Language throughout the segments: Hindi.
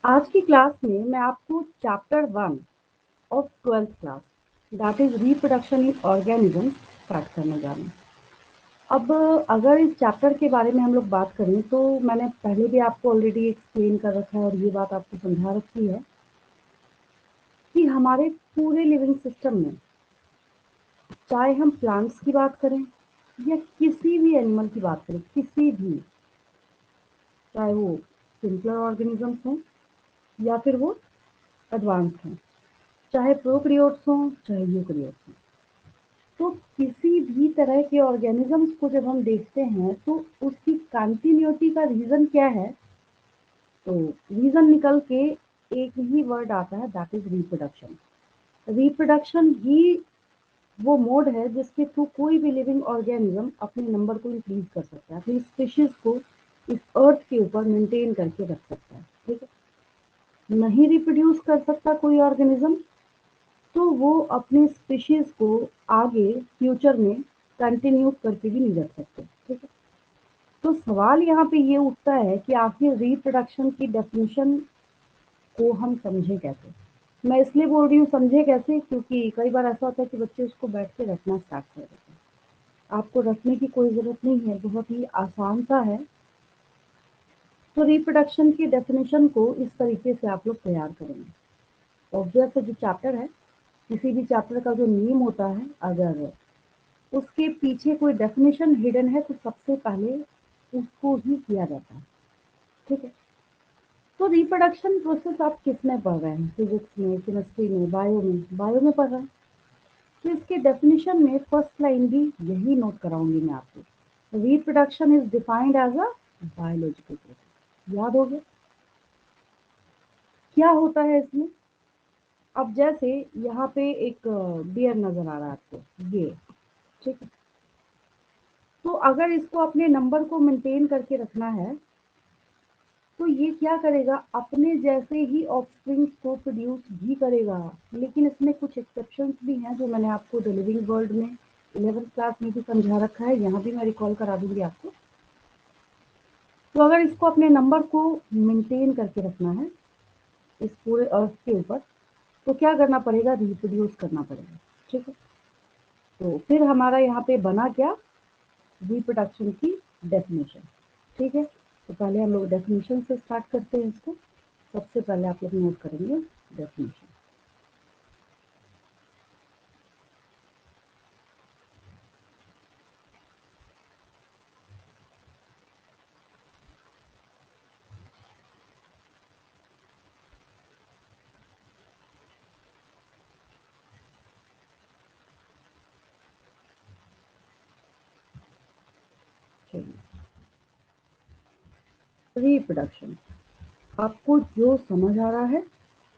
आज की क्लास में मैं आपको chapter 1 of 12th class that is reproduction in organism start करने जा रही हूँ। अब अगर इस चैप्टर के बारे में हम लोग बात करें तो मैंने पहले भी आपको ऑलरेडी एक्सप्लेन कर रखा है और ये बात आपको समझा रखी है कि हमारे पूरे लिविंग सिस्टम में चाहे हम प्लांट्स की बात करें या किसी भी एनिमल की बात करें, किसी भी, चाहे वो सिंपलर ऑर्गेनिजम्स हों या फिर वो एडवांस्ड हों, चाहे प्रोकैरियोट्स हों चाहे यूकैरियोट्स हों, तो किसी भी तरह के ऑर्गेनिजम्स को जब हम देखते हैं तो उसकी कंटिन्यूटी का रीजन क्या है? तो रीजन निकल के एक ही वर्ड आता है, दैट इज रिप्रोडक्शन। रिप्रोडक्शन ही वो मोड है जिसके थ्रू कोई भी लिविंग ऑर्गेनिज्म अपने नंबर को इंक्रीज कर सकता है, अपनी स्पीशीज को इस अर्थ के ऊपर मेंटेन करके रख सकता है। ठीक है, नहीं रिप्रोड्यूस कर सकता कोई ऑर्गेनिज्म तो वो अपनी स्पीशीज को आगे फ्यूचर में कंटिन्यू करके भी नहीं रख सकते। ठीक है, तो सवाल यहाँ पे ये उठता है कि आखिर रिप्रोडक्शन की डेफिनेशन को हम समझे कैसे। मैं इसलिए बोल रही हूँ समझे कैसे, क्योंकि कई बार ऐसा होता है कि बच्चे उसको बैठ के रटना स्टार्ट कर देते हैं। आपको रटने की कोई जरूरत नहीं है, बहुत ही आसान सा है। तो रिप्रोडक्शन की डेफिनेशन को इस तरीके से आप लोग तैयार करेंगे। ऑब्वियस जो चैप्टर है, किसी भी चैप्टर का जो नेम होता है, अगर उसके पीछे कोई डेफिनेशन हिडन है तो सबसे पहले उसको ही किया जाता है। ठीक है, तो रिप्रोडक्शन प्रोसेस आप किस में पढ़ रहे हैं? फिजिक्स में, केमिस्ट्री में, बायो में पढ़ रहे हैं। तो इसके डेफिनेशन में फर्स्ट लाइन भी यही नोट कराऊंगी मैं आपको। Reproduction is defined as a biological process. याद हो गया क्या होता है इसमें? अब जैसे यहाँ पे एक बियर नजर आ रहा है आपको, ये, ठीक है, तो अगर इसको अपने नंबर को मेंटेन करके रखना है तो ये क्या करेगा? अपने जैसे ही ऑफस्प्रिंग्स को प्रोड्यूस भी करेगा। लेकिन इसमें कुछ एक्सेप्शंस भी हैं जो मैंने आपको द लिविंग वर्ल्ड में 11th क्लास में भी समझा रखा है, यहाँ भी मैं रिकॉल करा दूंगी आपको। तो अगर इसको अपने नंबर को मेंटेन करके रखना है इस पूरे अर्थ के ऊपर तो क्या करना पड़ेगा? रिप्रोड्यूस करना पड़ेगा। ठीक है, तो फिर हमारा यहाँ पे बना क्या? रिप्रोडक्शन की डेफिनेशन। ठीक है, तो पहले हम लोग डेफिनेशन से स्टार्ट करते हैं इसको। सबसे पहले आप लोग नोट करेंगे डेफिनेशन। रिप्रोडक्शन, आपको जो समझ आ रहा है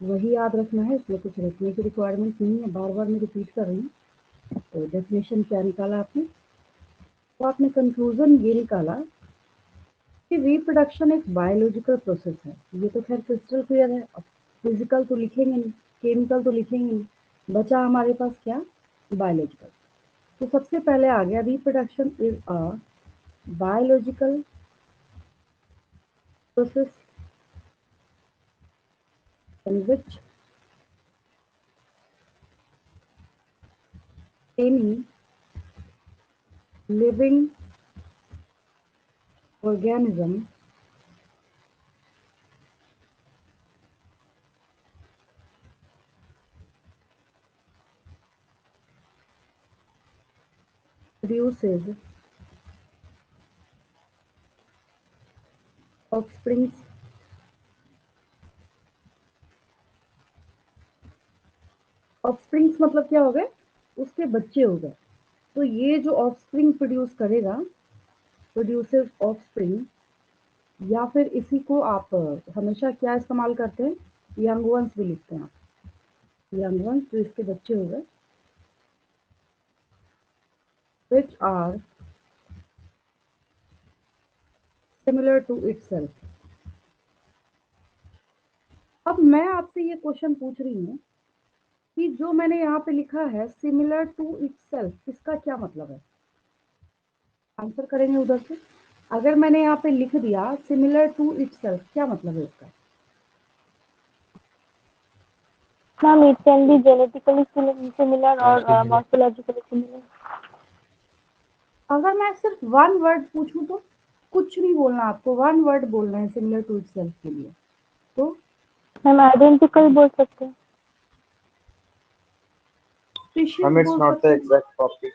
वही याद रखना है, इसमें कुछ रखने की रिक्वायरमेंट नहीं है। बार बार मैं रिपीट कर रही हूँ। तो डेफिनेशन क्या निकाला आपने? तो आपने कंक्लूजन ये निकाला कि रिप्रोडक्शन एक बायोलॉजिकल प्रोसेस है। ये तो खैर क्रिस्टल क्लियर है। अब फिजिकल तो लिखेंगे नहीं, केमिकल तो लिखेंगे नहीं, बचा हमारे पास क्या? बायोलॉजिकल। तो सबसे पहले आ गया reproduction is a biological process in which any living organism produces offsprings। Offsprings मतलब क्या हो गए? उसके बच्चे हो गए। तो ये जो ऑफस्प्रिंग प्रोड्यूस करेगा, प्रोड्यूसेस ऑफस्प्रिंग, या फिर इसी को आप हमेशा क्या इस्तेमाल करते हैं? यंग वंस भी लिखते हैं आप। यंग वंस जो इसके बच्चे हो गए, which are similar to itself। अब मैं आपसे ये क्वेश्चन पूछ रही हूँ कि जो मैंने यहाँ पे लिखा है सिमिलर टू itself, इसका क्या मतलब है? आंसर करेंगे उधर से। अगर मैंने यहाँ पे लिख दिया सिमिलर टू itself, क्या मतलब है इसका? Ma'am it can be genetically similar और मॉर्फोलॉजिकली सिमिलर। अगर मैं सिर्फ वन वर्ड पूछूं तो कुछ नहीं बोलना आपको, वन वर्ड बोलना है सिमिलर टू इटसेल्फ के लिए। तो मैम आइडेंटिकल बोल सकते हैं। स्पीशीज Ma'am, it's बोल not सकते the हैं। exact copy.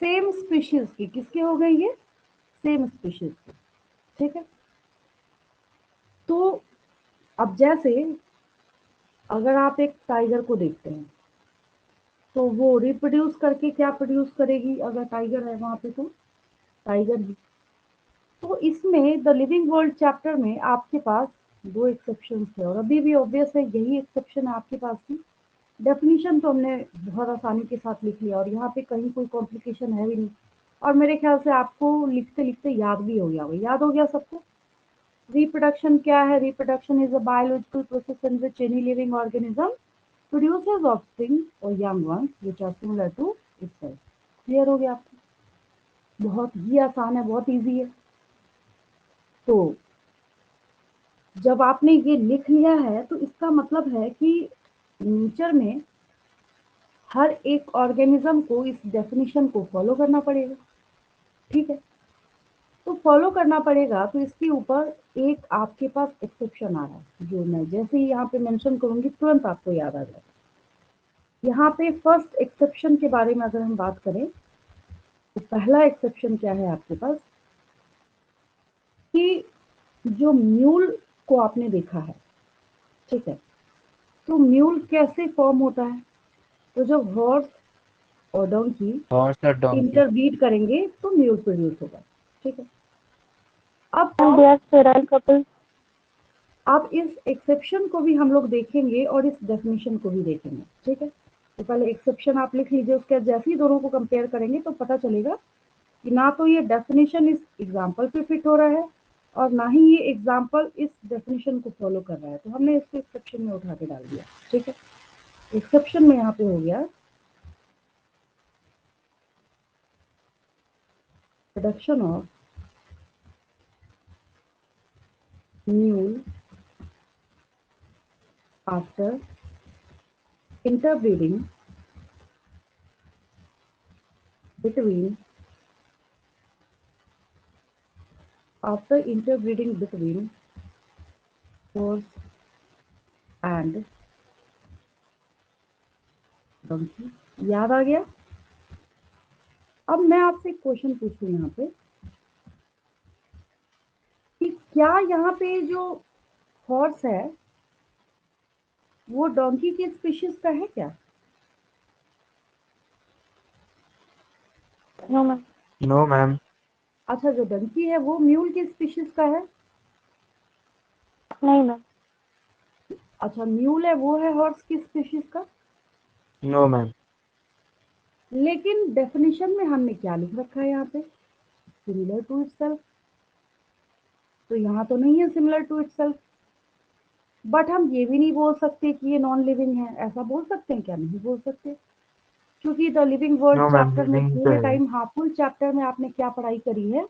सेम स्पीशीज की, किसके हो गए ये, सेम स्पीशीज की, ठीक है। तो अब जैसे अगर आप एक टाइगर को देखते हैं तो वो रिप्रोड्यूस करके क्या प्रोड्यूस करेगी, अगर टाइगर है वहां पे तो टाइगर ही। तो इसमें द लिविंग वर्ल्ड चैप्टर में आपके पास दो एक्सेप्शन थे और अभी भी ऑब्वियस है यही एक्सेप्शन है आपके पास की। डेफिनेशन तो हमने बहुत आसानी के साथ लिख लिया और यहाँ पे कहीं कोई कॉम्प्लिकेशन है भी नहीं, और मेरे ख्याल से आपको लिखते लिखते याद भी हो गया, याद हो गया सबको। रिप्रोडक्शन क्या है, reproduction is a biological process in which any living organism produces offspring or young ones which are similar to itself। Clear हो गया आपको, बहुत ही आसान है, बहुत इजी है। तो जब आपने ये लिख लिया है तो इसका मतलब है कि नेचर में हर एक ऑर्गेनिज्म को इस डेफिनेशन को फॉलो करना पड़ेगा, ठीक है। तो फॉलो करना पड़ेगा, तो इसके ऊपर एक आपके पास एक्सेप्शन आ रहा है जो मैं जैसे ही यहाँ पे मेंशन करूंगी तुरंत आपको याद आ जाएगा। यहाँ पे फर्स्ट एक्सेप्शन के बारे में अगर हम बात करें तो पहला एक्सेप्शन क्या है आपके पास कि जो म्यूल को आपने देखा है, ठीक है, तो म्यूल कैसे फॉर्म होता है, तो जब हॉर्स और donkey Horse or donkey? Interbreed करेंगे तो म्यूल प्रोड्यूस होगा, ठीक है। अब दे आर स्टेराइल कपल। अब इस एक्सेप्शन को भी हम लोग देखेंगे और इस डेफिनेशन को भी देखेंगे, ठीक है। तो पहले एक्सेप्शन आप लिख लीजिए, उसके बाद जैसे ही दोनों को कंपेयर करेंगे तो पता चलेगा कि ना तो ये डेफिनेशन इस एग्जाम्पल पे फिट हो रहा है और ना ही ये एग्जाम्पल इस डेफिनेशन को फॉलो कर रहा है, तो हमने इसको एक्सेप्शन में उठा के डाल दिया, ठीक है। एक्सेप्शन में यहाँ पे हो गया production of mule after interbreeding between horse and donkey। याद आ गया। अब मैं आपसे एक क्वेश्चन पूछूं यहाँ पे कि क्या यहाँ पे जो हॉर्स है वो डोंकी की स्पीशीज का है क्या? No ma'am. No, ma'am. अच्छा, जो डंकी है वो म्यूल की स्पीशीज का है? नहीं मैम। अच्छा, म्यूल है वो है हॉर्स की स्पीशीज का। No, ma'am. लेकिन डेफिनेशन में हमने क्या लिख रखा है यहाँ पे, सिमिलर टू इटसेल्फ। तो यहाँ तो नहीं है सिमिलर टू इटसेल्फ, बट हम ये भी नहीं बोल सकते कि ये नॉन लिविंग है, ऐसा बोल सकते हैं क्या? नहीं बोल सकते, क्योंकि the living world No, ma'am. Chapter में Living तो पूरे है। टाइम हाफुल चैप्टर में आपने क्या पढ़ाई करी है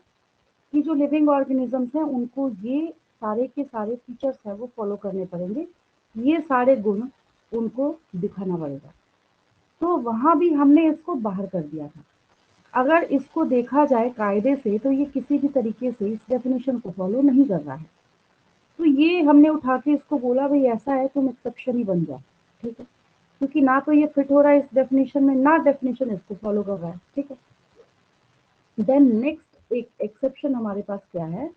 कि जो लिविंग ऑर्गेनिजम्स हैं उनको ये सारे के सारे फीचर्स है वो फॉलो करने पड़ेंगे, ये सारे गुण उनको दिखाना पड़ेगा। तो वहाँ भी हमने इसको बाहर कर दिया था। अगर इसको देखा जाए कायदे से तो ये किसी भी तरीके से इस डेफिनेशन को फॉलो नहीं कर रहा है, तो ये हमने उठा के इसको बोला भाई ऐसा है तुम एक्सेप्शन ही बन जाओ, ठीक है, क्योंकि ना तो ये फिट हो रहा है इस डेफिनेशन में, ना डेफिनेशन इसको फॉलो कर रहा है, ठीक है। देन नेक्स्ट एक एक्सेप्शन हमारे पास क्या है,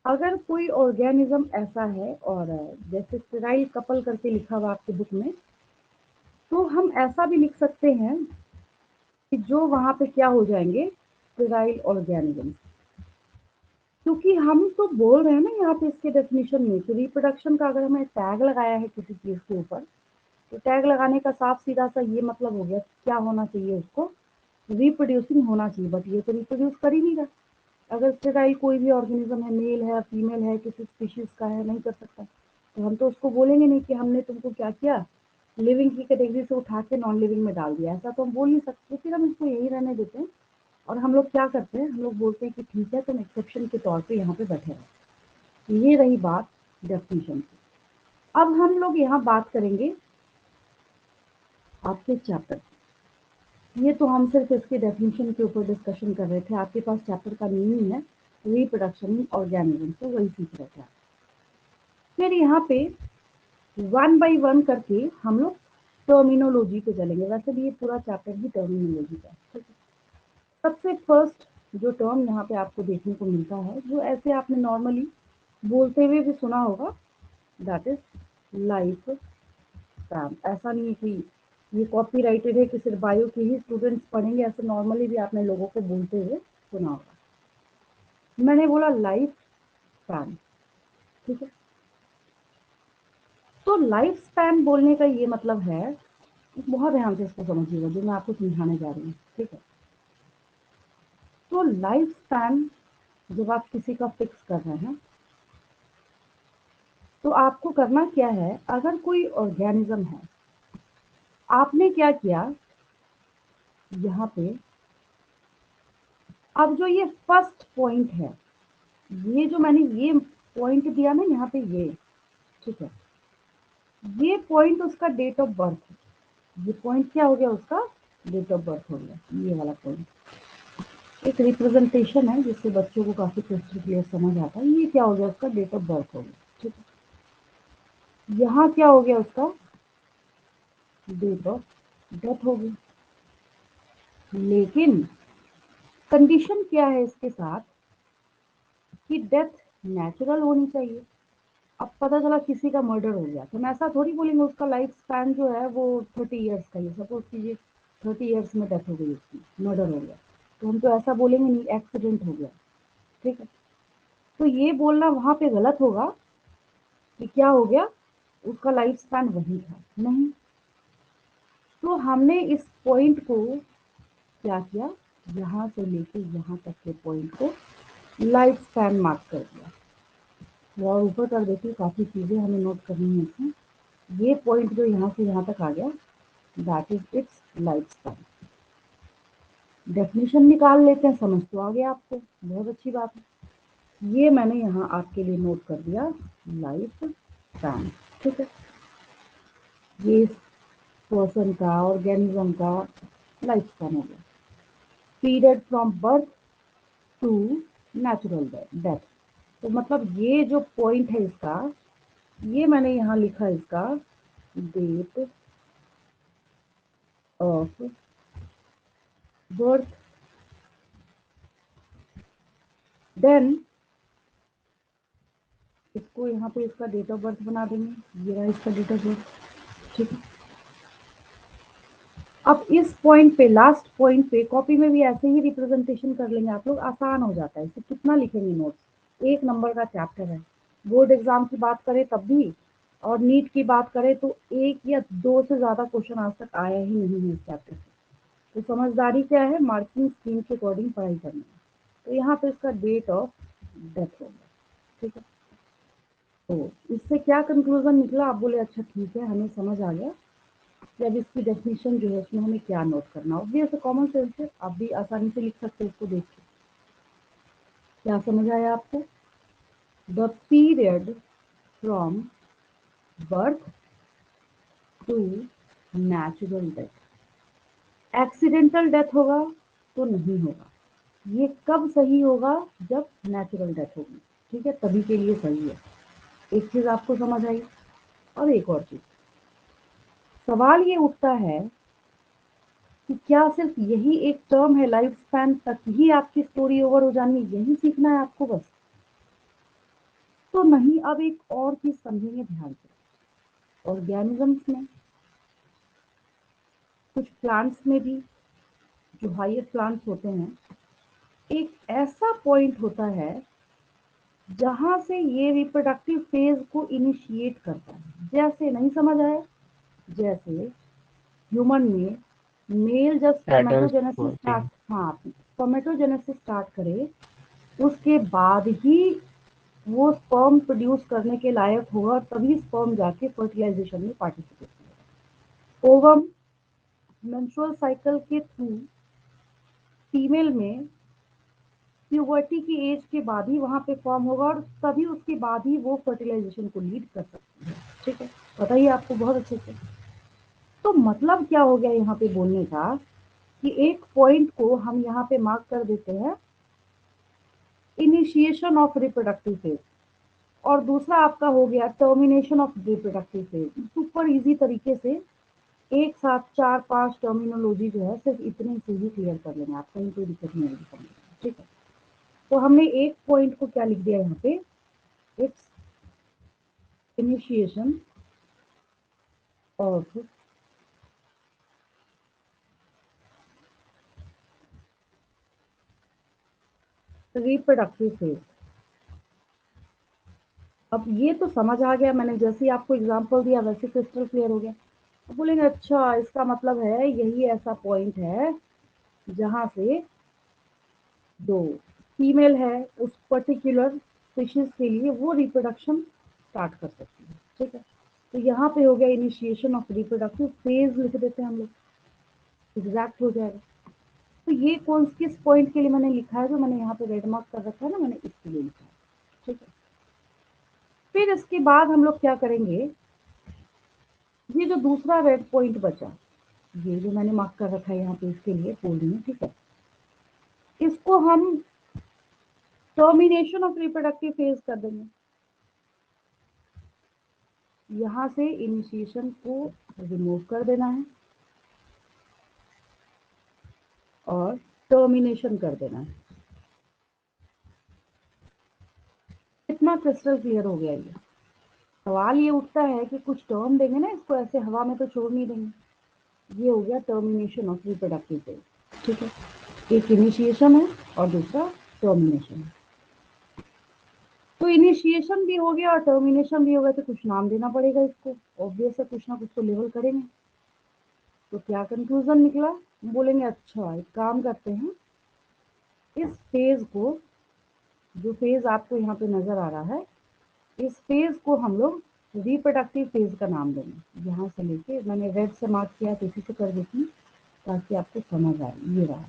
अगर कोई ऑर्गेनिज्म ऐसा है और जैसे स्टेराइल कपल करके लिखा हुआ आपके बुक में, तो हम ऐसा भी लिख सकते हैं कि जो वहाँ पे क्या हो जाएंगे, स्टेराइल ऑर्गेनिज्म। क्योंकि हम तो बोल रहे हैं ना यहाँ पे इसके डेफिनेशन में कि रिप्रोडक्शन का अगर हमें टैग लगाया है किसी चीज़ के ऊपर, तो टैग लगाने का साफ सीधा सा ये मतलब हो गया क्या होना चाहिए, उसको रिप्रोड्यूसिंग होना चाहिए, बट ये तो रिप्रोड्यूस कर ही नहीं रहा। अगर स्टेराइल कोई भी ऑर्गेनिज्म है, मेल है फीमेल है किसी स्पीशीज का है, नहीं कर सकता, तो हम तो उसको बोलेंगे नहीं कि हमने तुमको क्या किया, लिविंग की कैटेगरी से उठा के नॉन लिविंग में डाल दिया, ऐसा तो हम बोल नहीं सकते, फिर हम इसको यही रहने देते हैं। और हम लोग क्या करते हैं, हम लोग बोलते हैं कि ठीक है तुम एक्सेप्शन के तौर पे यहाँ पे बैठे रहो। ये रही बात डेफिनेशन की। अब हम लोग यहाँ बात करेंगे आपके चैप्टर। ये तो हम सिर्फ इसके डेफिनेशन के ऊपर डिस्कशन कर रहे थे। आपके पास चैप्टर का मीनिंग है रिप्रोडक्शन इन ऑर्गेनिज्म, तो वही सीख रहे थे आप। फिर यहाँ पे 1 बाय 1 करके हम लोग टर्मिनोलॉजी पे चलेंगे। वैसे भी ये पूरा चैप्टर ही टर्मिनोलॉजी का है, ठीक है। सबसे फर्स्ट जो टर्म यहाँ पे आपको देखने को मिलता है, जो ऐसे आपने नॉर्मली बोलते हुए भी सुना होगा, दैट इज लाइफ स्पैन। ऐसा नहीं है कि ये कॉपीराइटेड है कि सिर्फ बायो के ही स्टूडेंट्स पढ़ेंगे, ऐसे नॉर्मली भी आपने लोगों को बोलते हुए सुना होगा। मैंने बोला लाइफ स्पैन, ठीक है। तो लाइफ स्पैन बोलने का ये मतलब है, बहुत ध्यान से इसको समझिएगा जो मैं आपको समझाने जा रही हूँ, ठीक है। तो लाइफ स्पैन जब आप किसी का फिक्स कर रहे हैं, तो आपको करना क्या है, अगर कोई ऑर्गेनिज्म है, आपने क्या किया यहाँ पे, अब जो ये फर्स्ट पॉइंट है, ये जो मैंने ये पॉइंट दिया ना यहाँ पे, ये ठीक है, ये पॉइंट उसका डेट ऑफ बर्थ है। ये पॉइंट क्या हो गया, उसका डेट ऑफ बर्थ हो गया। ये वाला पॉइंट एक रिप्रेजेंटेशन है जिससे बच्चों को काफी क्रिस्टल क्लियर समझ आता है। ये क्या हो गया, उसका डेट ऑफ बर्थ हो गया, ठीक है। यहाँ क्या हो गया, उसका डेट ऑफ डेथ हो गई। लेकिन कंडीशन क्या है इसके साथ कि डेथ नेचुरल होनी चाहिए। अब पता चला किसी का मर्डर हो गया, तो हम ऐसा थोड़ी बोलेंगे उसका लाइफ स्पैन जो है वो 30 ईयर्स का ही। सपोज कीजिए 30 ईयर्स में डेथ हो गई, उसकी मर्डर हो गया, तो हम तो ऐसा बोलेंगे नहीं, एक्सीडेंट हो गया, ठीक है। तो ये बोलना वहां पे गलत होगा कि क्या हो गया, उसका लाइफ स्पैन वही था, नहीं। तो हमने इस पॉइंट को क्या किया, यहाँ से लेके यहाँ तक के पॉइंट को लाइफ स्पैन मार्क कर दिया। और ऊपर कर देती हूँ, काफ़ी चीज़ें हमें नोट करनी है इसमें। ये पॉइंट जो यहाँ से यहाँ तक आ गया, that is it's life span. Definition निकाल लेते हैं, समझ तो आ गया आपको, बहुत अच्छी बात है। ये मैंने यहाँ आपके लिए नोट कर दिया, लाइफ स्पैन, ठीक है। ये पर्सन का, ऑर्गेनिज्म का लाइफ स्पैन हो गया। Period from birth to natural death. तो मतलब ये जो पॉइंट है इसका, ये मैंने यहाँ लिखा इसका डेट ऑफ बर्थ, देन इसको यहाँ पे इसका डेट ऑफ बर्थ बना देंगे, ये रहा इसका डेट ऑफ बर्थ, ठीक है। अब इस पॉइंट पे, लास्ट पॉइंट पे, कॉपी में भी ऐसे ही रिप्रेजेंटेशन कर लेंगे आप लोग, आसान हो जाता है। इसे कितना लिखेंगे नोट्स, 1 नंबर का चैप्टर है। बोर्ड एग्जाम की बात करें तब भी, और नीट की बात करें तो 1 या 2 से ज्यादा क्वेश्चन आज तक आया ही नहीं है इस चैप्टर से। तो समझदारी क्या है, मार्किंग स्कीम के अकॉर्डिंग पढ़ाई करनी है। तो यहाँ पे इसका डेट ऑफ डेथ होगा, ठीक है। तो इससे क्या कंक्लूजन निकला, आप बोले अच्छा ठीक है, हमें समझ आ गया कि अब इसकी डेफिनेशन जो है उसमें हमें क्या नोट करना है। ऑब्वियस कॉमन सेंस है, आप भी आसानी से लिख सकते हैं इसको देख के। क्या समझ आया आपको, the period from birth to natural death. Accidental death होगा तो नहीं होगा, ये कब सही होगा, जब नेचुरल डेथ होगी, ठीक है, तभी के लिए सही है। एक चीज आपको समझ आई। और एक और चीज, सवाल ये उठता है कि क्या सिर्फ यही एक टर्म है, लाइफ स्पैन तक ही आपकी स्टोरी ओवर हो जानी, यही सीखना है आपको बस? तो नहीं, अब एक और चीज समझेंगे ध्यान से। ऑर्गेनिजम्स में, कुछ प्लांट्स में भी, जो हायर प्लांट्स होते हैं, एक ऐसा पॉइंट होता है जहां से ये रिप्रोडक्टिव फेज को इनिशिएट करता है। जैसे, नहीं समझ आया, जैसे ह्यूमन में मेल जब एडल्ट स्पर्मेटोजेनेसिस स्टार्ट, वर्किंग। हाँ, स्पर्मेटोजेनेसिस स्टार्ट करे, उसके बाद ही वो स्पर्म प्रोड्यूस करने के लायक होगा, तभी स्पर्म जाके फर्टिलाइजेशन में पार्टिसिपेट करेगा। ओवम मेंस्ट्रुअल साइकिल के थ्रू फीमेल में प्यूबर्टी की एज के बाद ही वहां पे फॉर्म होगा, और तभी उसके बाद ही वो फर्टिलाइजेशन को लीड कर सकती है। ठीक है, पता ही है आपको बहुत अच्छे से। तो मतलब क्या हो गया यहाँ पे बोलने का कि एक पॉइंट को हम यहाँ पे मार्क कर देते हैं इनिशिएशन ऑफ रिप्रोडक्टिव फेज, और दूसरा आपका हो गया termination of reproductive phase. Super easy तरीके से एक साथ 4-5 टर्मिनोलॉजी जो है सिर्फ इतने से ही क्लियर कर लेंगे, आप कहीं कोई दिक्कत नहीं होगी समझने में, ठीक है। तो हमने एक पॉइंट को क्या लिख दिया यहाँ पे, it's initiation of reproductive phase. अब ये तो समझ आ गया, मैंने जैसे ही आपको एग्जांपल दिया वैसे क्रिस्टल क्लियर हो गया। अब बोलेंगे अच्छा इसका मतलब है यही ऐसा पॉइंट है जहां से जो फीमेल है उस पर्टिकुलर स्पीशीज के लिए वो रिप्रोडक्शन स्टार्ट कर सकती है, ठीक है। तो यहाँ पे हो गया इनिशिएशन ऑफ रिप्रोडक्टिव फेज, लिख देते हैं हम लोग, एग्जैक्ट हो जाएगा। तो ये कौन किस पॉइंट के लिए मैंने लिखा है, जो मैंने यहाँ पे रेड मार्क कर रखा है ना, मैंने इसके लिए लिखा है, ठीक है। फिर इसके बाद हम लोग क्या करेंगे, ये जो दूसरा रेड पॉइंट बचा, ये जो मैंने मार्क कर रखा है यहाँ पे इसके लिए बोल रही हूँ, ठीक है, इसको हम टर्मिनेशन ऑफ रिप्रोडक्टिव फेज कर देंगे। यहाँ से इनिशिएशन को रिमूव कर देना है और टर्मिनेशन कर देना है। कितना क्रिस्टल क्लियर हो गया ये। सवाल ये उठता है कि कुछ टर्म देंगे ना इसको, ऐसे हवा में तो छोड़ नहीं देंगे। ये हो गया टर्मिनेशन ऑफ रिप्रोडक्टिव फेज, ठीक है। एक इनिशिएशन है और दूसरा टर्मिनेशन है। तो इनिशिएशन भी हो गया और टर्मिनेशन भी हो गया, तो कुछ नाम देना पड़ेगा इसको, ऑब्वियस है, कुछ ना कुछ तो लेबल करेंगे। तो क्या कंक्लूजन निकला, बोलेंगे अच्छा एक काम करते हैं, इस फेज को, जो फेज आपको यहाँ पे नजर आ रहा है, इस फेज को हम लोग रिप्रोडक्टिव फेज का नाम देंगे। यहाँ से लेके मैंने रेड से मार्क किया तो इसी से कर देती हूँ ताकि आपको समझ आए। ये रहा,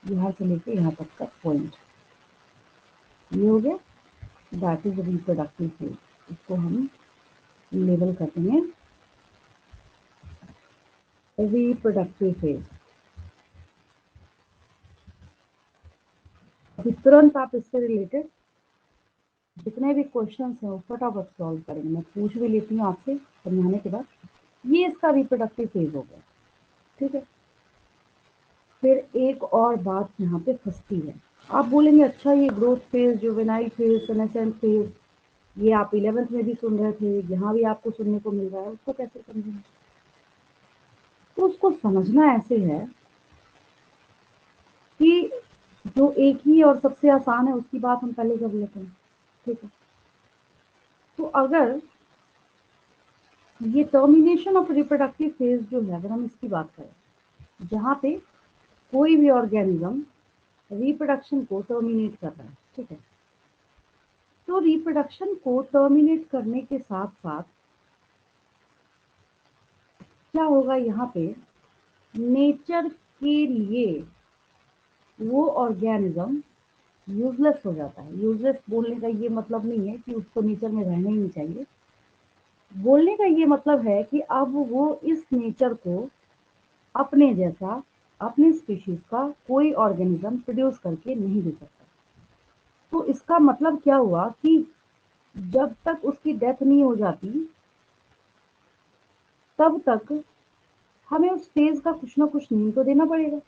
यहाँ से लेके यहाँ तक का पॉइंट, ये हो गया, दैट इज रिप्रोडक्टिव फेज। इसको हम लेबल करते हैं रिप्रोडक्टिव फेज। अभी तुरंत आप इससे रिलेटेड जितने भी क्वेश्चंस हैं वो फटाफट सॉल्व करेंगे। मैं पूछ भी लेती हूँ आपसे समझाने के बाद। ये इसका रिप्रोडक्टिव फेज हो गया, ठीक है। फिर एक और बात यहाँ पे फंसती है, आप बोलेंगे अच्छा ये growth phase, juvenile phase, senescent phase, ये आप 11th में भी सुन रहे थे, यहाँ भी आपको सुनने को मिल रहा है, उसको कैसे समझेंगे। तो उसको समझना ऐसे है कि जो एक ही और सबसे आसान है उसकी बात हम पहले कर लेते हैं, ठीक है। तो अगर ये टर्मिनेशन ऑफ रिप्रोडक्टिव फेज जो है, अगर हम इसकी बात करें, जहाँ पे कोई भी ऑर्गेनिज्म रिप्रोडक्शन को टर्मिनेट कर रहा है, ठीक है। तो रिप्रोडक्शन को टर्मिनेट करने के साथ साथ क्या होगा, यहाँ पे नेचर के लिए वो ऑर्गेनिज्म यूजलेस हो जाता है। यूजलेस बोलने का ये मतलब नहीं है कि उसको नेचर में रहना ही नहीं चाहिए, बोलने का ये मतलब है कि अब वो इस नेचर को अपने जैसा, अपनी स्पीशीज का कोई ऑर्गेनिज्म प्रोड्यूस करके नहीं दे सकता। तो इसका मतलब क्या हुआ कि जब तक उसकी डेथ नहीं हो जाती तब तक हमें उस फेज का कुछ ना कुछ नेम तो देना पड़ेगा।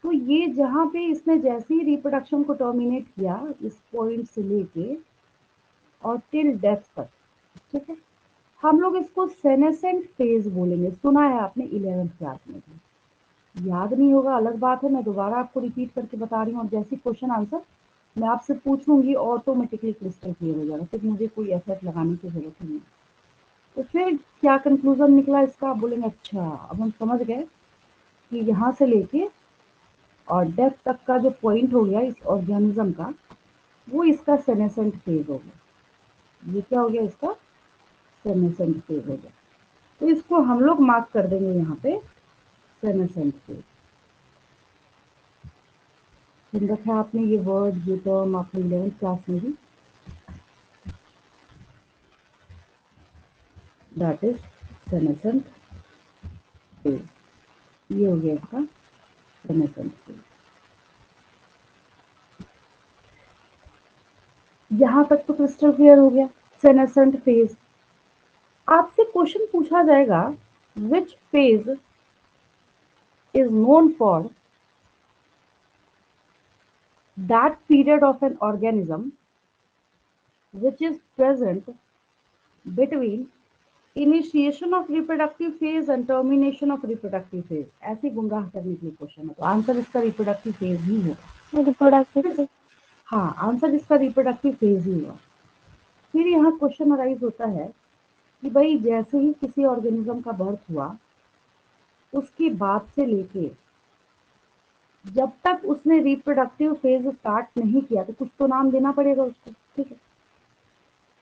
तो ये जहाँ पे इसने जैसे ही रिप्रोडक्शन को टर्मिनेट किया इस पॉइंट से लेके और टिल डेथ तक, ठीक है, हम लोग इसको सेनेसेंट फेज बोलेंगे। सुना है आपने 11th क्लास में भी, याद नहीं होगा अलग बात है, मैं दोबारा आपको रिपीट करके बता रही हूँ। और जैसे क्वेश्चन आंसर मैं आपसे पूछूंगी ऑटोमेटिकली क्रिस्टल क्लियर हो जाएगा, फिर मुझे कोई एफर्ट लगाने की जरूरत नहीं है। तो फिर क्या कंक्लूजन निकला इसका, आप बोलेंगे अच्छा अब हम समझ गए कि यहाँ से लेके और डेथ तक का जो पॉइंट हो गया इस ऑर्गेनिज्म का, वो इसका सेनेसेंट फेज हो गया। ये क्या हो गया, इसका सेनेसेंट फेज हो गया। तो इसको हम लोग मार्क कर देंगे यहाँ पे सेनेसेंट फेज। सुन रखा है आपने ये वर्ड, ये टर्म आपने 11th क्लास में भी। That is senescent phase. ये हो गया इसका सेनेसेंट फेज। यहां तक तो क्रिस्टल क्लियर हो गया सेनेसेंट फेज। आपसे क्वेश्चन पूछा जाएगा which phase is known for that period of an organism which is present between initiation of reproductive phase and termination of reproductive phase। ऐसे गुमराह करने के लिए क्वेश्चन है, तो आंसर इसका रिप्रोडक्टिव फेज ही होगा। रिप्रोडक्टिव। हाँ, आंसर इसका रिप्रोडक्टिव फेज ही होगा। फिर यहाँ क्वेश्चन अराइज होता है कि भाई जैसे ही किसी ऑर्गेनिज्म का बर्थ हुआ उसके बाद से लेके जब तक उसने रिप्रोडक्टिव फेज स्टार्ट नहीं किया तो कुछ तो नाम देना पड़ेगा उसको, ठीक है।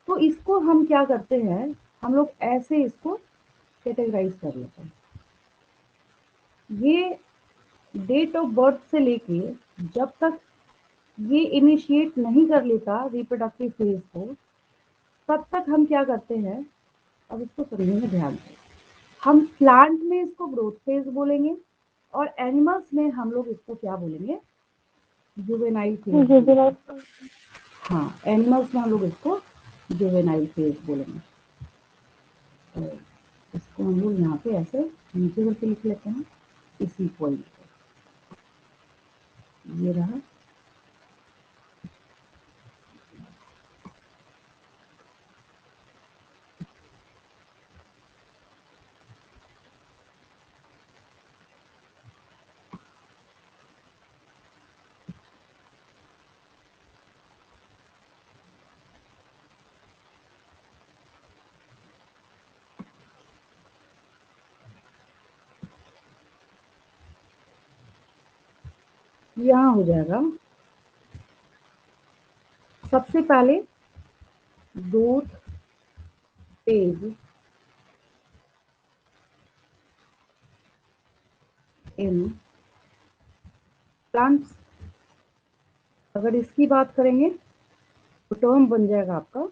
तो इसको हम क्या करते हैं, हम लोग ऐसे इसको कैटेगराइज कर लेते हैं। ये डेट ऑफ बर्थ से लेके जब तक ये इनिशिएट नहीं कर लेता रिप्रोडक्टिव फेज को, तब तक हम क्या करते हैं, अब इसको समझने में ध्यान दें। हम प्लांट में इसको ग्रोथ फेज बोलेंगे और एनिमल्स में हम लोग इसको क्या बोलेंगे, जुवेनाइल फेज। हाँ, एनिमल्स में हम लोग इसको जुवेनाइल फेज बोलेंगे। तो इसको हम लोग यहाँ पे ऐसे नीचे करके लिख लेते हैं इसी पॉइंट पे। ये रहा। यहाँ हो जाएगा सबसे पहले ग्रोथ फेज इन प्लांट्स। अगर इसकी बात करेंगे तो टर्म बन जाएगा आपका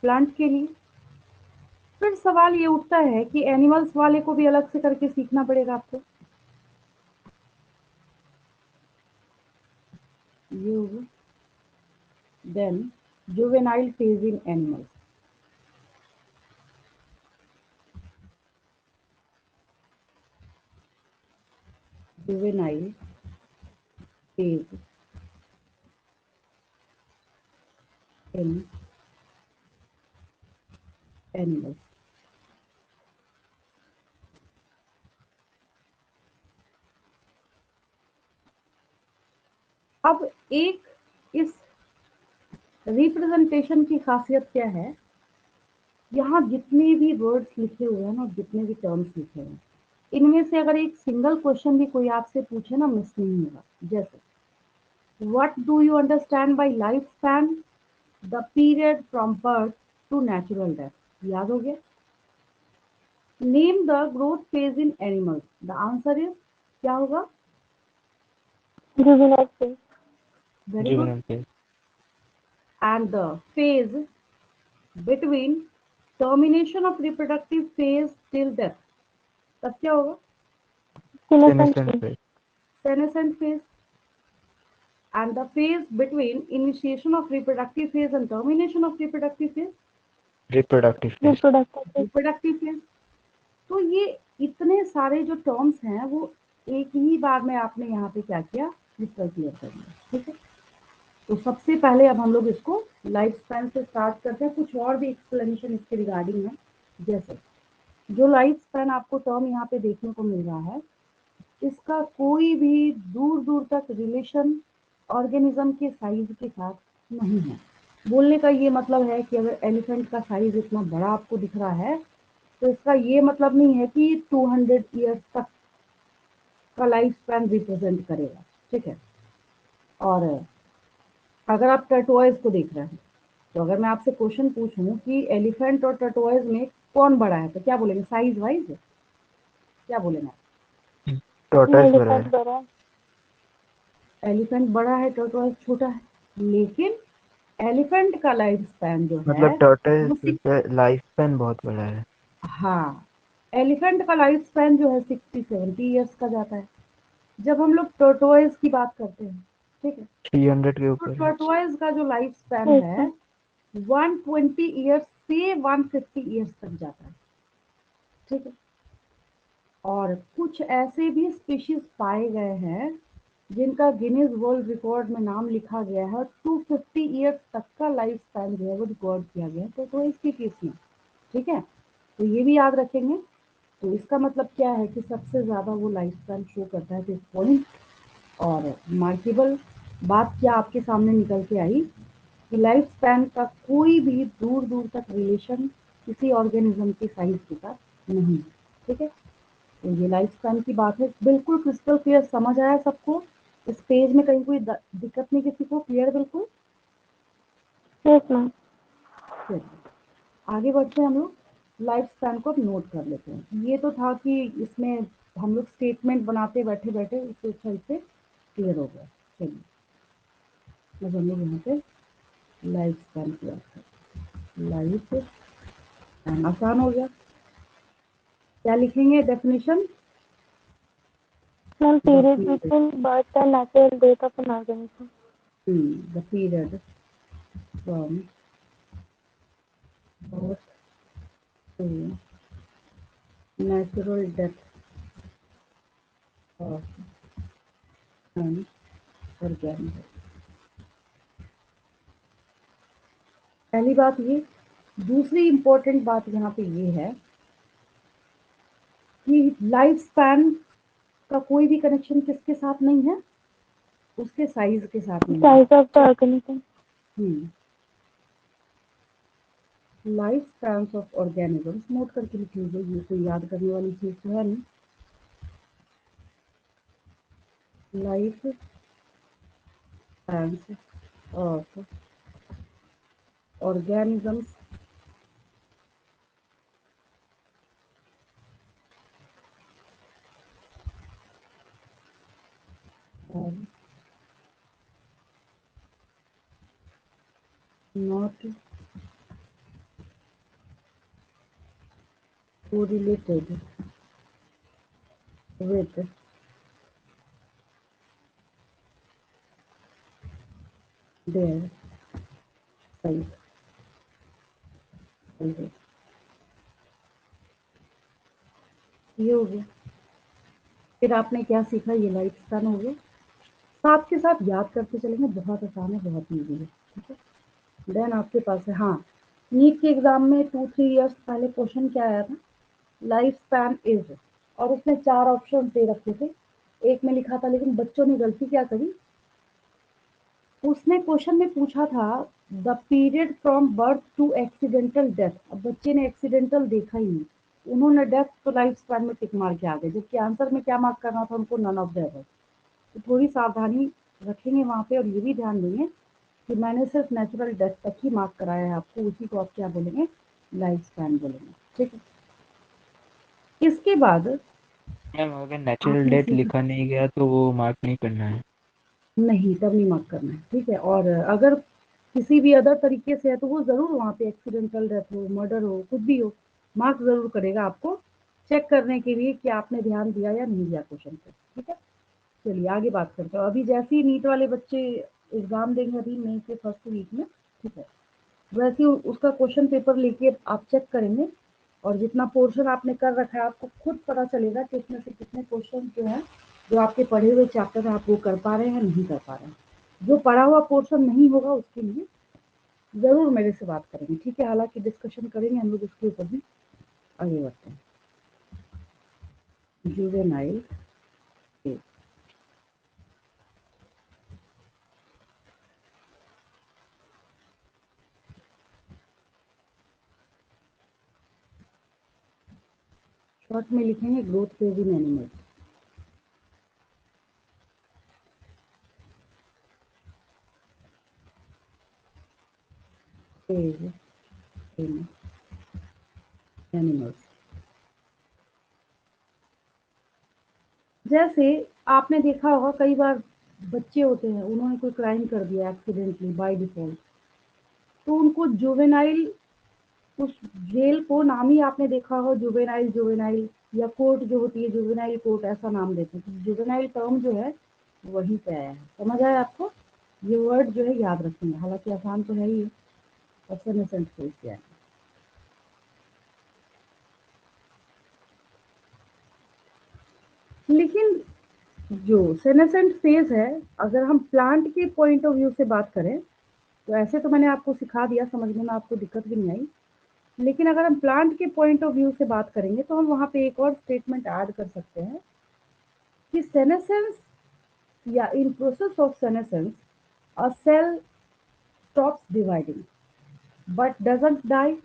प्लांट के लिए। फिर सवाल ये उठता है कि एनिमल्स वाले को भी अलग से करके सीखना पड़ेगा आपको। ये होगा then juvenile phase in animals. Juvenile phase in animals. अब एक इस रिप्रेजेंटेशन की खासियत क्या है, यहाँ जितने भी वर्ड्स लिखे हुए हैं ना, जितने भी टर्म्स लिखे हैं, इनमें से अगर एक सिंगल क्वेश्चन भी कोई आपसे पूछे ना, मिस नहीं होगा। जैसे what do you understand by life span, the period from birth to natural death. याद हो गया। Name the growth phase in animals. The answer is क्या होगा, juvenile phase. Very good. Juvenile phase. And the phase between termination of reproductive phase till death, तब क्या होगा, senescent phase. senescent phase। and the phase between initiation of reproductive phase and termination of reproductive phase, reproductive phase. reproductive phase। तो ये इतने सारे जो टर्म्स हैं वो एक ही बार में आपने यहाँ पे क्या किया, क्रिस्टल क्लियर कर दिया, ठीक है। तो सबसे पहले अब हम लोग इसको लाइफ स्पैन से स्टार्ट करते हैं। कुछ और भी एक्सप्लेनेशन इसके रिगार्डिंग है। जैसे जो लाइफ स्पैन आपको टर्म यहाँ पे देखने को मिल रहा है, इसका कोई भी दूर दूर तक रिलेशन ऑर्गेनिज्म के साइज के साथ नहीं है। बोलने का ये मतलब है कि अगर एलिफेंट का साइज इतना बड़ा आपको दिख रहा है तो इसका ये मतलब नहीं है कि 200 ईयर्स तक का लाइफ स्पैन रिप्रेजेंट करेगा, ठीक है। और अगर आप टर्टोइज को देख रहे हैं तो अगर मैं आपसे क्वेश्चन पूछूं कि एलिफेंट और टर्टोइज में कौन बड़ा है, तो क्या बोलेंगे, साइज वाइज क्या बोलेंगे, टॉर्टोइज बड़ा है। एलिफेंट बड़ा है, टर्टोइज छोटा है। लेकिन एलिफेंट का लाइफ स्पैन जो है मतलब टर्टल वो लाइफ स्पैन बहुत बड़ा है। हाँ, एलिफेंट का लाइफ स्पैन जो है 60-70 ईयर्स का जाता है। जब हम लोग टोर्टोइज की बात करते हैं, ठीक है, 300 के तो ऊपर है। टोर्टोइज का जो लाइफ स्पैन ठीक है है। 120 ईयर्स से 150 ईयर्स तक जाता है, ठीक है। और कुछ ऐसे भी स्पीशीज पाए गए हैं जिनका गिनीज वर्ल्ड रिकॉर्ड में नाम लिखा गया है, 250 ईयर्स तक का लाइफ स्पैन जो है वो रिकॉर्ड किया गया है तो इसकी केस में, ठीक है। तो ये भी याद रखेंगे। तो इसका मतलब क्या है कि सबसे ज़्यादा वो लाइफ स्पैन शो करता है, तो इस पॉइंट। और मार्केबल बात क्या आपके सामने निकल के आई कि लाइफ स्पैन का कोई भी दूर दूर तक रिलेशन किसी ऑर्गेनिज्म के साइज के साथ नहीं, ठीक है। तो ये लाइफ स्पैन की बात है, बिल्कुल क्रिस्टल क्लियर समझ आया सबको? इस पेज में कहीं कोई दिक्कत नहीं किसी को? क्लियर बिल्कुल? Yes ma'am. चलिए आगे बढ़ते हैं हम लोग। लाइफ स्पैन को अब नोट कर लेते हैं। ये तो था कि इसमें हम लोग स्टेटमेंट बनाते बैठे बैठे इससे अच्छा इससे क्लियर हो गया। चलिए बस हम लोग यहाँ पे लाइफ स्पैन की बात करते हैं। लाइफ स्पैन आसान हो गया। क्या लिखेंगे definition? Ma'am, the period period, between birth and natural death of an organism. The period from birth to natural death of an organism। पहली बात ये। दूसरी इम्पोर्टेंट बात यहाँ पे ये है कि लाइफ स्पैन का कोई भी कनेक्शन किसके साथ नहीं है? उसके साइज के साथ नहीं है। Size of the organism. Life spans of organisms note करके लिख लीजिए, ये कोई याद करने वाली चीज तो है नहीं। Life spans of organisms are not correlated with their size. ये हो गया। फिर आपने क्या सीखा? ये लाइफ स्पैन हो गया। साथ के साथ याद करते चलेंगे, बहुत आसान है, बहुत ईजी है, ठीक है। देन आपके पास है, हाँ, नीट के एग्जाम में 2-3 ईयर्स पहले क्वेश्चन क्या आया था? लाइफ स्पैन इज, और उसने 4 ऑप्शन दे रखे थे। एक में लिखा था, लेकिन बच्चों ने गलती क्या करी, उसने क्वेश्चन में पूछा था the period from birth to accidental death. अब बच्चे ने एक्सीडेंटल देखा ही नहीं, उन्होंने डेथ तो लाइफ स्पैन में टिक मार के आ गए, जबकि आंसर में क्या मार्क करना था उनको? None of the above. तो थोड़ी सावधानी रखेंगे वहाँ पे, और ये भी ध्यान देंगे कि मैंने सिर्फ नेचुरल डेथ तक ही मार्क कराया है आपको, उसी को आप क्या बोलेंगे? लाइफ स्पैन बोलेंगे, ठीक है। इसके बाद मैम अगर नेचुरल आपने डेथ सीखा, लिखा नहीं गया तो वो मार्क नहीं करना है। नहीं तब नहीं मार्क करना है, ठीक है। और अगर किसी भी अदर तरीके से है तो वो जरूर वहाँ पे एक्सीडेंटल डेथ हो, मर्डर हो, कुछ भी हो, मार्क जरूर करेगा आपको, चेक करने के लिए कि आपने ध्यान दिया या नहीं दिया क्वेश्चन पे, ठीक है। चलिए आगे बात करते हैं। अभी जैसे ही नीट वाले बच्चे एग्जाम देंगे अभी मई के फर्स्ट वीक में, ठीक है, वैसे ही उसका क्वेश्चन पेपर लेके आप चेक करेंगे, और जितना पोर्शन आपने कर रखा है आपको खुद पता चलेगा कि उसमें से कितने क्वेश्चन जो हैं, जो आपके पढ़े हुए चैप्टर आप वो कर पा रहे हैं, नहीं कर पा रहे हैं। जो पढ़ा हुआ पोर्शन नहीं होगा उसके लिए जरूर मेरे से बात करेंगे, ठीक है। हालांकि डिस्कशन करेंगे हम लोग उसके ऊपर भी। आगे बढ़ते हैं। Juvenile case. शॉर्ट में लिखेंगे growth phase in animals. Phase in animals. जैसे आपने देखा होगा कई बार बच्चे होते हैं, उन्होंने कोई क्राइम कर दिया एक्सीडेंटली बाय डिफॉल्ट, तो उनको जुवेनाइल, उस जेल को नाम ही आपने देखा हो जुवेनाइल, जुवेनाइल, या कोर्ट जो होती है जुवेनाइल कोर्ट, ऐसा नाम देते हैं। तो जुवेनाइल टर्म जो है वहीं पे आया है। समझ आया आपको? ये वर्ड जो है याद रखेंगे, हालांकि आसान तो है ही, और सेनेसेंट फेज क्या है। लेकिन जो सेनेसेंट फेज है, अगर हम प्लांट के पॉइंट ऑफ व्यू से बात करें, तो ऐसे तो मैंने आपको सिखा दिया, समझने में आपको दिक्कत भी नहीं आई। लेकिन अगर हम प्लांट के पॉइंट ऑफ व्यू से बात करेंगे तो हम वहाँ पे एक और स्टेटमेंट ऐड कर सकते हैं कि सेनेसेंस, या in process of senescence a cell stops dividing but doesn't die.